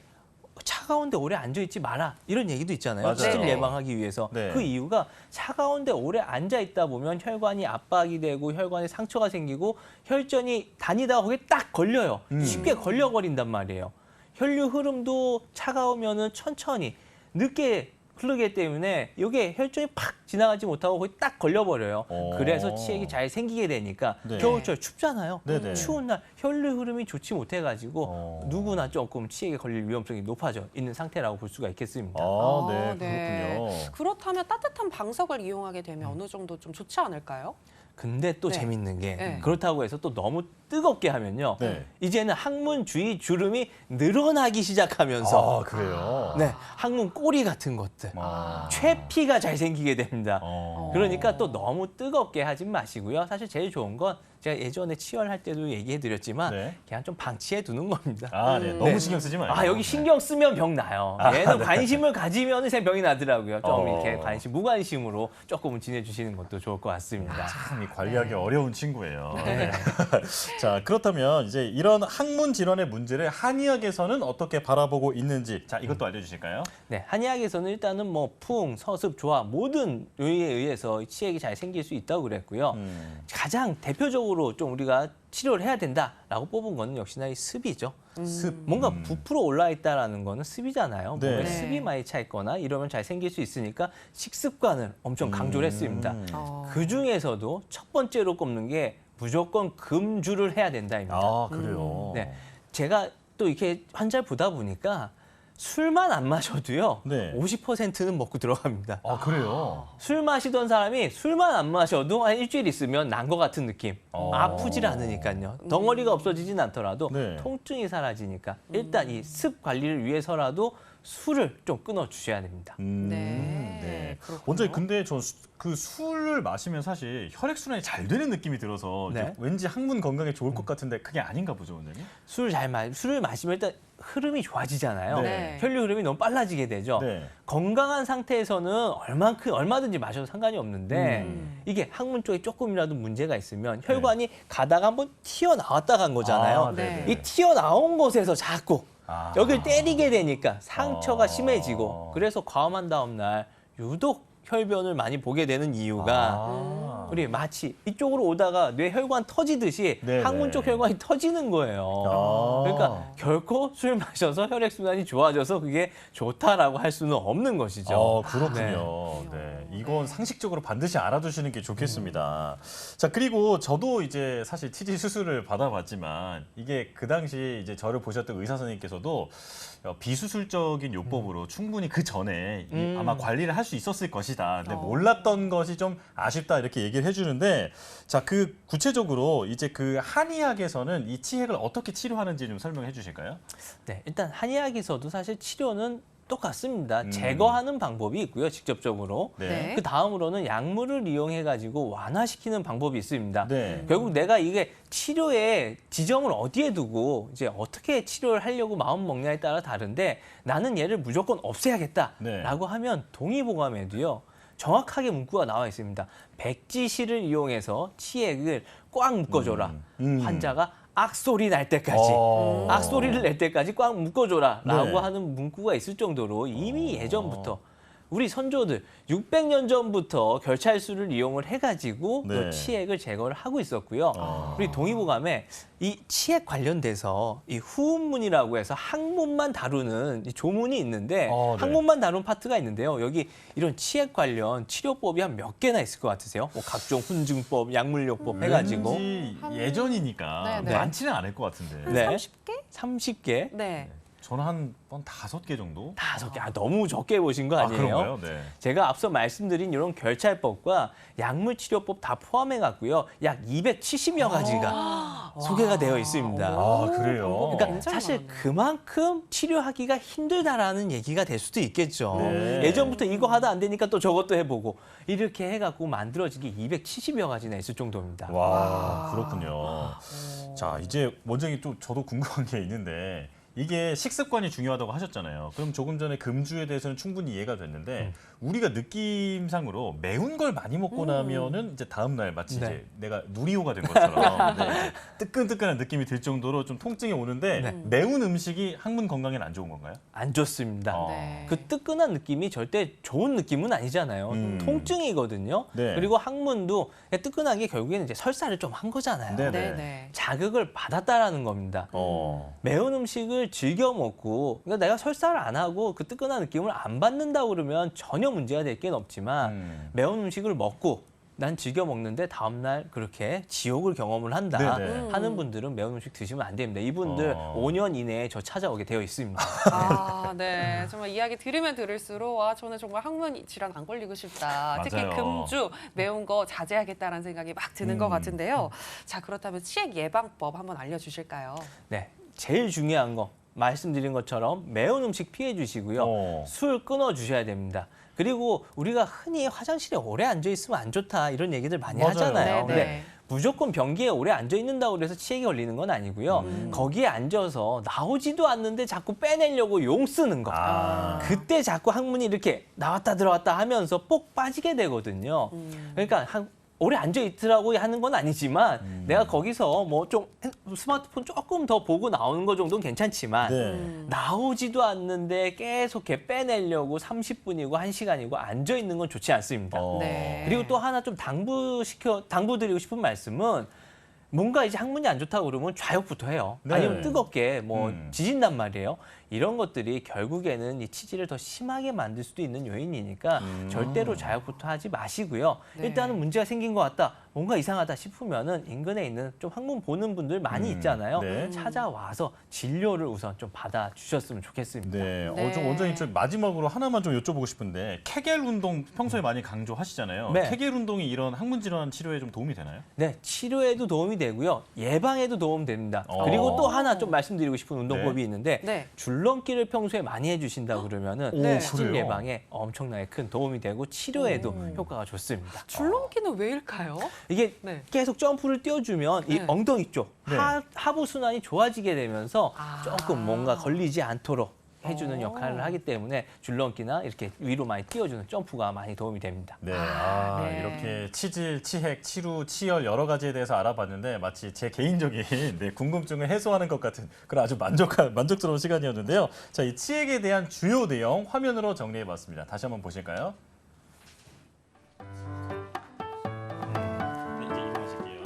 차가운데 오래 앉아 있지 마라 이런 얘기도 있잖아요. 맞아요. 치질 네. 예방하기 위해서. 네. 그 이유가 차가운데 오래 앉아 있다 보면 혈관이 압박이 되고 혈관에 상처가 생기고 혈전이 다니다가 거기에 딱 걸려요. 쉽게 걸려버린단 말이에요. 혈류 흐름도 차가우면은 천천히 늦게 흐르기 때문에 이게 혈전이 팍 지나가지 못하고 거기 딱 걸려버려요. 그래서 치핵이 잘 생기게 되니까 네. 겨울철 춥잖아요. 네네. 추운 날 혈류 흐름이 좋지 못해가지고 누구나 조금 치핵에 걸릴 위험성이 높아져 있는 상태라고 볼 수가 있겠습니다. 아, 네, 아, 네. 그렇군요. 그렇다면 따뜻한 방석을 이용하게 되면 어느 정도 좀 좋지 않을까요? 근데 또 네. 재밌는 게 네. 그렇다고 해서 또 너무 뜨겁게 하면요. 네. 이제는 항문 주위 주름이 늘어나기 시작하면서 아, 그래요? 네, 항문 꼬리 같은 것들 아. 최피가 잘 생기게 됩니다. 어. 그러니까 또 너무 뜨겁게 하지 마시고요. 사실 제일 좋은 건 제가 예전에 치열할 때도 얘기해드렸지만 네. 그냥 좀 방치해 두는 겁니다. 아, 네. 너무 네. 신경 쓰지 말고. 아 여기 신경 쓰면 병 나요. 얘는 관심을 가지면 새 병이 나더라고요. 좀 이렇게 무관심으로 조금은 지내주시는 것도 좋을 것 같습니다. 참 이 관리하기 어려운 친구예요. 네. 자, 그렇다면 이제 이런 항문 질환의 문제를 한의학에서는 어떻게 바라보고 있는지 자, 이것도 알려주실까요? 네, 한의학에서는 일단은 뭐 풍, 서습, 조화 모든 요인에 의해서 치핵이 잘 생길 수 있다고 그랬고요. 가장 대표적으로 좀 우리가 치료를 해야 된다라고 뽑은 거는 역시나 이 습이죠. 습. 뭔가 부풀어 올라 있다라는 거는 습이잖아요. 네. 몸에 네. 습이 많이 차 있거나 이러면 잘 생길 수 있으니까 식습관을 엄청 강조를 했습니다. 그 중에서도 첫 번째로 꼽는 게 무조건 금주를 해야 된다입니다. 아, 그래요. 네, 제가 또 이렇게 환자를 보다 보니까 술만 안 마셔도요. 네. 50%는 먹고 들어갑니다. 아, 그래요. 술 마시던 사람이 술만 안 마셔도 한 일주일 있으면 난 것 같은 느낌. 어. 아프질 않으니까요. 덩어리가 없어지진 않더라도 네. 통증이 사라지니까 일단 이 습 관리를 위해서라도 술을 좀 끊어 주셔야 됩니다. 네. 그렇군요. 원장님, 근데 전 그 술을 마시면 사실 혈액순환이 잘 되는 느낌이 들어서 네. 왠지 항문 건강에 좋을 것 같은데 그게 아닌가 보죠, 원장님? 술을 마시면 일단 흐름이 좋아지잖아요. 네. 혈류 흐름이 너무 빨라지게 되죠. 네. 건강한 상태에서는 얼마든지 마셔도 상관이 없는데 이게 항문 쪽에 조금이라도 문제가 있으면 혈관이 가다가 한번 튀어나왔다 간 거잖아요. 아, 네. 이 튀어나온 곳에서 자꾸 아. 여기를 때리게 되니까 상처가 아. 심해지고 그래서 과음한 다음 날 유독 혈변을 많이 보게 되는 이유가 아. 우리 마치 이쪽으로 오다가 뇌 혈관 터지듯이 네네. 항문 쪽 혈관이 터지는 거예요. 아. 그러니까 결코 술 마셔서 혈액순환이 좋아져서 그게 좋다라고 할 수는 없는 것이죠. 그렇군요. 네. 이건 상식적으로 반드시 알아두시는 게 좋겠습니다. 자, 그리고 저도 이제 사실 치질 수술을 받아봤지만 이게 그 당시 이제 저를 보셨던 의사 선생님께서도 비수술적인 요법으로 충분히 그 전에 아마 관리를 할 수 있었을 것이다. 근데 몰랐던 것이 좀 아쉽다 이렇게 얘기를 해주는데 자, 그 구체적으로 이제 그 한의학에서는 이 치핵을 어떻게 치료하는지 좀 설명해 주실까요? 네, 일단 한의학에서도 사실 치료는 똑같습니다. 제거하는 방법이 있고요, 직접적으로. 네. 그 다음으로는 약물을 이용해 가지고 완화시키는 방법이 있습니다. 네. 결국 내가 이게 치료의 지점을 어디에 두고 이제 어떻게 치료를 하려고 마음 먹냐에 따라 다른데 나는 얘를 무조건 없애야겠다라고 네. 하면 동의보감에도요. 정확하게 문구가 나와 있습니다. 백지실을 이용해서 치액을 꽉 묶어줘라. 환자가 악소리 날 때까지, 악소리를 낼 때까지 꽉 묶어줘라라고 네. 하는 문구가 있을 정도로 이미 예전부터 우리 선조들 600년 전부터 결찰수를 이용을 해가지고 네. 또 치액을 제거를 하고 있었고요. 우리 동의보감에 이 치액 관련돼서 이 후음문이라고 해서 항문만 다루는 이 조문이 있는데 네. 항문만 다룬 파트가 있는데요. 여기 이런 치액 관련 치료법이 한 몇 개나 있을 것 같으세요? 뭐 각종 훈증법, 약물요법 해가지고 왠지 예전이니까 네, 네. 많지는 않을 것 같은데. 네. 30개? 30개. 네. 저는 한 5개 정도? 5개. 너무 적게 보신 거 아니에요? 그런가요? 네. 제가 앞서 말씀드린 이런 결찰법과 약물치료법 다 포함해 갖고요. 약 270여 가지가 소개가 되어 있습니다. 아, 그래요? 그러니까 굉장히 사실 많았네요. 그만큼 치료하기가 힘들다라는 얘기가 될 수도 있겠죠. 네. 예전부터 이거 하다 안 되니까 또 저것도 해보고 이렇게 해갖고 만들어진 게 270여 가지나 있을 정도입니다. 와, 그렇군요. 자, 이제 원장님 또 저도 궁금한 게 있는데 이게 식습관이 중요하다고 하셨잖아요. 그럼 조금 전에 금주에 대해서는 충분히 이해가 됐는데 우리가 느낌상으로 매운 걸 많이 먹고 나면은 이제 다음 날 마치 네. 이제 내가 누리호가 된 것처럼 네, 이제 뜨끈뜨끈한 느낌이 들 정도로 좀 통증이 오는데 네. 매운 음식이 항문 건강에는 안 좋은 건가요? 안 좋습니다. 네. 그 뜨끈한 느낌이 절대 좋은 느낌은 아니잖아요. 통증이거든요. 네. 그리고 항문도 뜨끈한 게 결국에는 이제 설사를 좀 한 거잖아요. 네. 네네. 자극을 받았다라는 겁니다. 매운 음식을 즐겨 먹고 그러니까 내가 설사를 안 하고 그 뜨끈한 느낌을 안 받는다 그러면 전혀 문제가 될 게 없지만 매운 음식을 먹고 난 즐겨 먹는데 다음날 그렇게 지옥을 경험을 한다 네네. 하는 분들은 매운 음식 드시면 안 됩니다. 이분들 5년 이내에 저 찾아오게 되어 있습니다. 아, 네. 정말 이야기 들으면 들을수록 저는 정말 항문 질환 안 걸리고 싶다. 특히 맞아요. 금주 매운 거 자제하겠다라는 생각이 막 드는 것 같은데요. 자, 그렇다면 치액 예방법 한번 알려주실까요? 네, 제일 중요한 거 말씀드린 것처럼 매운 음식 피해 주시고요. 술 끊어 주셔야 됩니다. 그리고 우리가 흔히 화장실에 오래 앉아 있으면 안 좋다 이런 얘기들 많이 맞아요. 하잖아요. 네네. 근데 무조건 변기에 오래 앉아 있는다고 해서 치액이 걸리는 건 아니고요. 거기에 앉아서 나오지도 않는데 자꾸 빼내려고 용 쓰는 거. 그때 자꾸 항문이 이렇게 나왔다 들어왔다 하면서 뽁 빠지게 되거든요. 그러니까 오래 앉아 있으라고 하는 건 아니지만 내가 거기서 뭐 좀 스마트폰 조금 더 보고 나오는 거 정도는 괜찮지만 네. 나오지도 않는데 계속 이렇게 빼내려고 30분이고 1시간이고 앉아 있는 건 좋지 않습니다. 네. 그리고 또 하나 좀 당부드리고 싶은 말씀은 뭔가 이제 항문이 안 좋다고 그러면 좌욕부터 해요. 네. 아니면 뜨겁게 뭐 지진단 말이에요. 이런 것들이 결국에는 이 치질을 더 심하게 만들 수도 있는 요인이니까 절대로 좌욕부터 하지 마시고요. 네. 일단은 문제가 생긴 것 같다. 뭔가 이상하다 싶으면은 인근에 있는 좀 항문 보는 분들 많이 있잖아요. 네. 찾아와서 진료를 우선 좀 받아주셨으면 좋겠습니다. 네. 네. 좀 원장님 저 마지막으로 하나만 좀 여쭤보고 싶은데 케겔 운동 평소에 많이 강조하시잖아요. 네. 케겔 운동이 이런 항문 질환 치료에 좀 도움이 되나요? 네, 치료에도 도움이 되고요. 예방에도 도움이 됩니다. 그리고 또 하나 좀 말씀드리고 싶은 운동법이 네. 있는데 네. 줄넘기를 평소에 많이 해주신다 그러면은 네. 치질 그래요? 예방에 엄청나게 큰 도움이 되고 치료에도 효과가 좋습니다. 줄넘기는 왜일까요? 이게 네. 계속 점프를 띄워주면 이 네. 엉덩이 쪽 네. 하부 순환이 좋아지게 되면서 아. 조금 뭔가 걸리지 않도록 해주는 오. 역할을 하기 때문에 줄넘기나 이렇게 위로 많이 띄워주는 점프가 많이 도움이 됩니다. 네. 네. 이렇게 치질, 치핵, 치루, 치열 여러 가지에 대해서 알아봤는데 마치 제 개인적인 네, 궁금증을 해소하는 것 같은 그런 아주 만족스러운 시간이었는데요. 자, 이 치핵에 대한 주요 내용 화면으로 정리해봤습니다. 다시 한번 보실까요? 네, 이제 이동하실게요.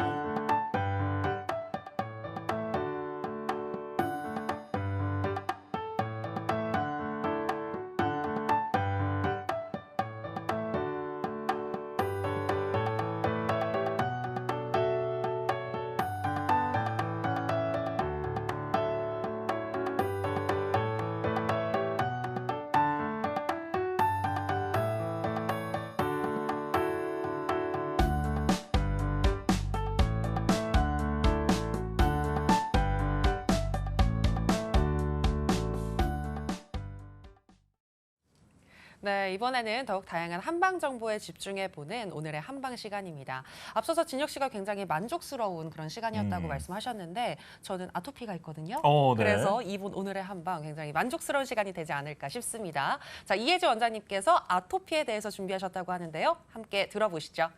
네, 이번에는 더욱 다양한 한방 정보에 집중해보는 오늘의 한방 시간입니다. 앞서서 진혁 씨가 굉장히 만족스러운 그런 시간이었다고 말씀하셨는데 저는 아토피가 있거든요. 네. 그래서 이분 오늘의 한방 굉장히 만족스러운 시간이 되지 않을까 싶습니다. 자, 이혜주 원장님께서 아토피에 대해서 준비하셨다고 하는데요. 함께 들어보시죠.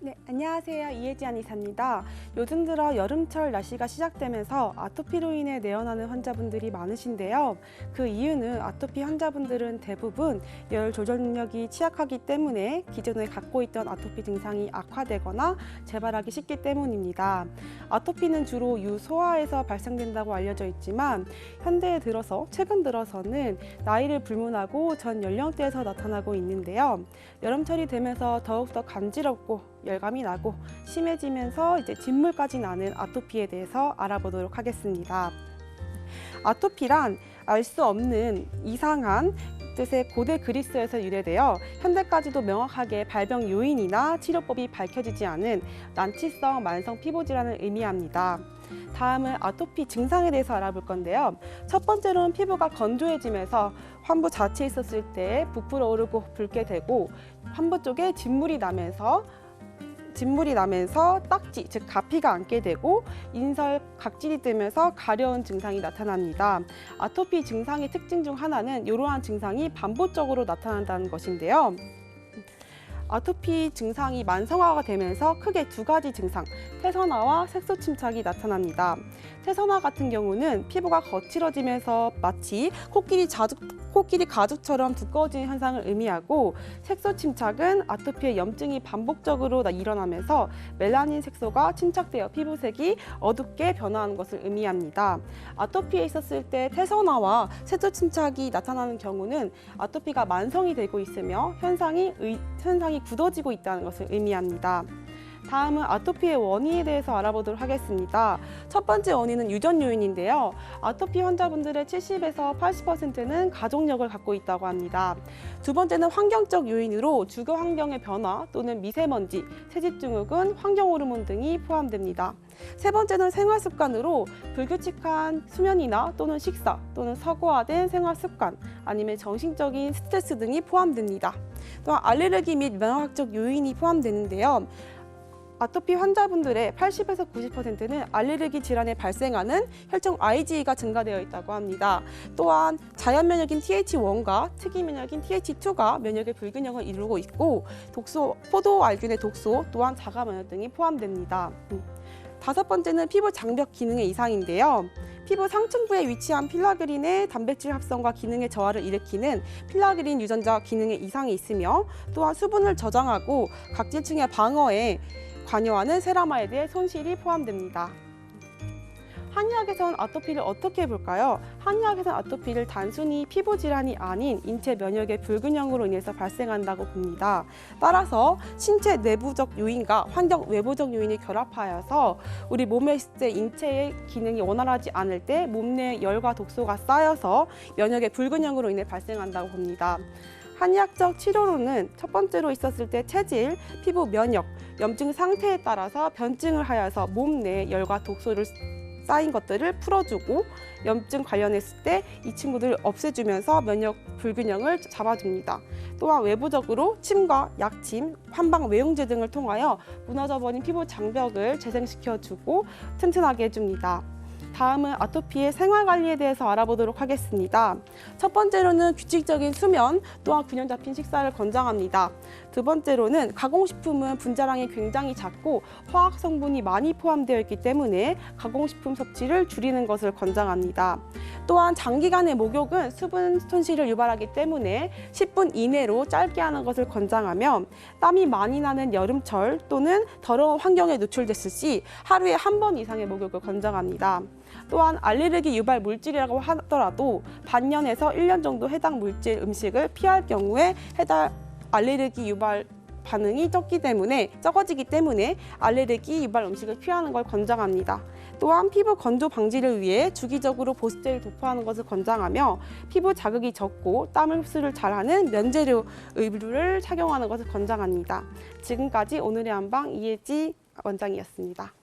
네, 안녕하세요. 이혜지안 이사입니다. 요즘 들어 여름철 날씨가 시작되면서 아토피로 인해 내원하는 환자분들이 많으신데요. 그 이유는 아토피 환자분들은 대부분 열 조절 능력이 취약하기 때문에 기존에 갖고 있던 아토피 증상이 악화되거나 재발하기 쉽기 때문입니다. 아토피는 주로 유소아에서 발생된다고 알려져 있지만 현대에 들어서 최근 들어서는 나이를 불문하고 전 연령대에서 나타나고 있는데요. 여름철이 되면서 더욱더 간지럽고 열감이 나고 심해지면서 이제 진물까지 나는 아토피에 대해서 알아보도록 하겠습니다. 아토피란 알 수 없는 이상한 뜻의 고대 그리스에서 유래되어 현대까지도 명확하게 발병 요인이나 치료법이 밝혀지지 않은 난치성 만성 피부 질환을 의미합니다. 다음은 아토피 증상에 대해서 알아볼 건데요. 첫 번째로는 피부가 건조해지면서 환부 자체에 있었을 때 부풀어 오르고 붉게 되고 환부 쪽에 진물이 나면서 딱지, 즉 가피가 앉게 되고 인설, 각질이 뜨면서 가려운 증상이 나타납니다. 아토피 증상의 특징 중 하나는 이러한 증상이 반복적으로 나타난다는 것인데요. 아토피 증상이 만성화가 되면서 크게 두 가지 증상, 태선화와 색소 침착이 나타납니다. 태선화 같은 경우는 피부가 거칠어지면서 마치 코끼리 가죽처럼 두꺼워지는 현상을 의미하고, 색소 침착은 아토피의 염증이 반복적으로 일어나면서 멜라닌 색소가 침착되어 피부색이 어둡게 변화하는 것을 의미합니다. 아토피에 있었을 때 태선화와 색소 침착이 나타나는 경우는 아토피가 만성이 되고 있으며 현상이 굳어지고 있다는 것을 의미합니다. 다음은 아토피의 원인에 대해서 알아보도록 하겠습니다. 첫 번째 원인은 유전 요인인데요. 아토피 환자분들의 70에서 80%는 가족력을 갖고 있다고 합니다. 두 번째는 환경적 요인으로 주거 환경의 변화 또는 미세먼지, 채집증후군, 환경 호르몬 등이 포함됩니다. 세 번째는 생활 습관으로 불규칙한 수면이나 또는 식사 또는 서구화된 생활 습관, 아니면 정신적인 스트레스 등이 포함됩니다. 또한 알레르기 및 면역학적 요인이 포함되는데요. 아토피 환자분들의 80에서 90%는 알레르기 질환에 발생하는 혈청 IgE가 증가되어 있다고 합니다. 또한 자연 면역인 Th1과 특이 면역인 Th2가 면역의 불균형을 이루고 있고, 포도알균의 독소 또한 자가 면역 등이 포함됩니다. 다섯 번째는 피부 장벽 기능의 이상인데요. 피부 상층부에 위치한 필라그린의 단백질 합성과 기능의 저하를 일으키는 필라그린 유전자 기능의 이상이 있으며, 또한 수분을 저장하고 각질층의 방어에 관여하는 세라마이드의 손실이 포함됩니다. 한의학에서는 아토피를 어떻게 볼까요? 한의학에서는 아토피를 단순히 피부 질환이 아닌 인체 면역의 불균형으로 인해서 발생한다고 봅니다. 따라서 신체 내부적 요인과 환경 외부적 요인이 결합하여서 우리 몸에 있을 때 인체의 기능이 원활하지 않을 때 몸 내 열과 독소가 쌓여서 면역의 불균형으로 인해 발생한다고 봅니다. 한의학적 치료로는 첫 번째로 있었을 때 체질, 피부 면역, 염증 상태에 따라서 변증을 하여서 몸 내 열과 독소를 쌓인 것들을 풀어주고, 염증 관련했을 때 이 친구들을 없애주면서 면역 불균형을 잡아줍니다. 또한 외부적으로 침과 약침, 한방 외용제 등을 통하여 무너져버린 피부 장벽을 재생시켜주고 튼튼하게 해줍니다. 다음은 아토피의 생활관리에 대해서 알아보도록 하겠습니다. 첫 번째로는 규칙적인 수면, 또한 균형 잡힌 식사를 권장합니다. 두 번째로는 가공식품은 분자량이 굉장히 작고 화학 성분이 많이 포함되어 있기 때문에 가공식품 섭취를 줄이는 것을 권장합니다. 또한 장기간의 목욕은 수분 손실을 유발하기 때문에 10분 이내로 짧게 하는 것을 권장하며, 땀이 많이 나는 여름철 또는 더러운 환경에 노출됐을 시 하루에 한 번 이상의 목욕을 권장합니다. 또한 알레르기 유발 물질이라고 하더라도 반년에서 1년 정도 해당 물질 음식을 피할 경우에 해당 알레르기 유발 반응이 적어지기 때문에 알레르기 유발 음식을 피하는 걸 권장합니다. 또한 피부 건조 방지를 위해 주기적으로 보습제를 도포하는 것을 권장하며, 피부 자극이 적고 땀을 흡수를 잘하는 면재료 의류를 착용하는 것을 권장합니다. 지금까지 오늘의 한방 이혜지 원장이었습니다.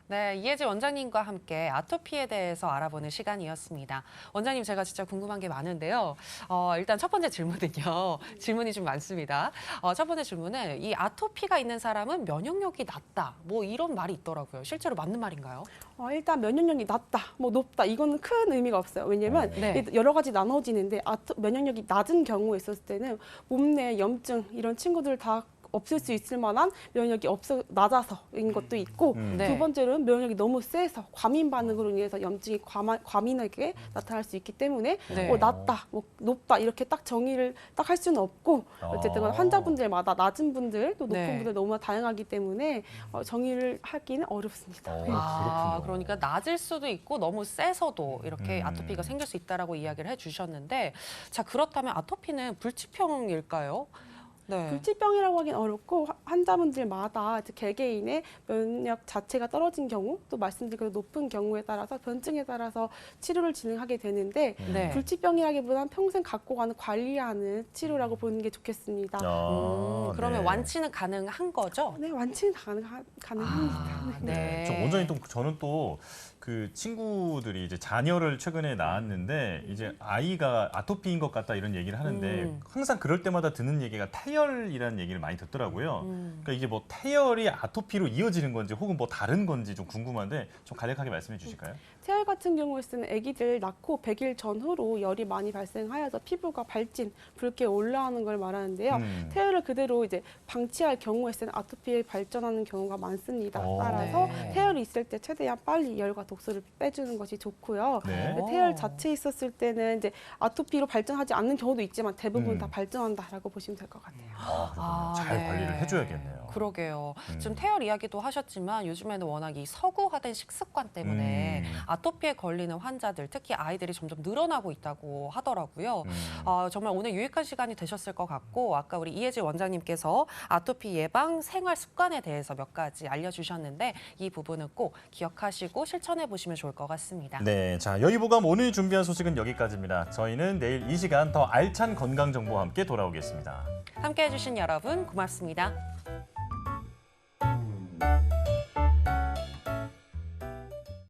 네, 이혜지 원장님과 함께 아토피에 대해서 알아보는 시간이었습니다. 원장님, 제가 진짜 궁금한 게 많은데요. 일단 첫 번째 질문은요. 질문이 좀 많습니다. 첫 번째 질문은 이 아토피가 있는 사람은 면역력이 낮다. 뭐 이런 말이 있더라고요. 실제로 맞는 말인가요? 일단 면역력이 낮다, 뭐 높다, 이거는 큰 의미가 없어요. 왜냐면 네. 여러 가지 나눠지는데 면역력이 낮은 경우에 있었을 때는 몸 내 염증 이런 친구들 다 없을 수 있을 만한 면역력이 낮아서인 것도 있고 네. 두 번째로는 면역력이 너무 세서 과민 반응으로 인해서 염증이 과민하게 나타날 수 있기 때문에 네. 낮다, 뭐 높다 이렇게 딱 정의를 딱 할 수는 없고 어쨌든 환자분들마다 낮은 분들 또 높은 네. 분들 너무 다양하기 때문에 정의를 하기는 어렵습니다. 그렇군요. 그러니까 낮을 수도 있고 너무 세서도 이렇게 아토피가 생길 수 있다라고 이야기를 해주셨는데, 자, 그렇다면 아토피는 불치병일까요? 네. 불치병이라고 하긴 어렵고 환자분들마다 이제 개개인의 면역 자체가 떨어진 경우 또 말씀드린 그 높은 경우에 따라서 변증에 따라서 치료를 진행하게 되는데 네. 불치병이라기보다는 평생 갖고 가는 관리하는 치료라고 보는 게 좋겠습니다. 그러면 네. 완치는 가능한 거죠? 네, 완치는 가능합니다. 네. 저 원장님 또 저는 또 그 친구들이 이제 자녀를 최근에 낳았는데 이제 아이가 아토피인 것 같다 이런 얘기를 하는데 항상 그럴 때마다 듣는 얘기가 태열이라는 얘기를 많이 듣더라고요. 그러니까 이게 뭐 태열이 아토피로 이어지는 건지 혹은 뭐 다른 건지 좀 궁금한데 좀 간략하게 말씀해 주실까요? 태열 같은 경우에는 아기들 낳고 100일 전후로 열이 많이 발생하여서 피부가 발진, 붉게 올라오는 걸 말하는데요. 태열을 그대로 이제 방치할 경우에는 아토피에 발전하는 경우가 많습니다. 따라서 네. 태열이 있을 때 최대한 빨리 열과 독소를 빼주는 것이 좋고요. 네. 태열 자체 있었을 때는 이제 아토피로 발전하지 않는 경우도 있지만 대부분 다 발전한다라고 보시면 될 것 같아요. 잘 네. 관리를 해줘야겠네요. 그러게요. 지금 태열 이야기도 하셨지만 요즘에는 워낙 이 서구화된 식습관 때문에 아토피에 걸리는 환자들, 특히 아이들이 점점 늘어나고 있다고 하더라고요. 정말 오늘 유익한 시간이 되셨을 것 같고, 아까 우리 이혜지 원장님께서 아토피 예방 생활 습관에 대해서 몇 가지 알려주셨는데 이 부분은 꼭 기억하시고 실천해 보시면 좋을 것 같습니다. 네, 자 여의보감 오늘 준비한 소식은 여기까지입니다. 저희는 내일 이 시간 더 알찬 건강 정보와 함께 돌아오겠습니다. 함께해 주신 여러분 고맙습니다.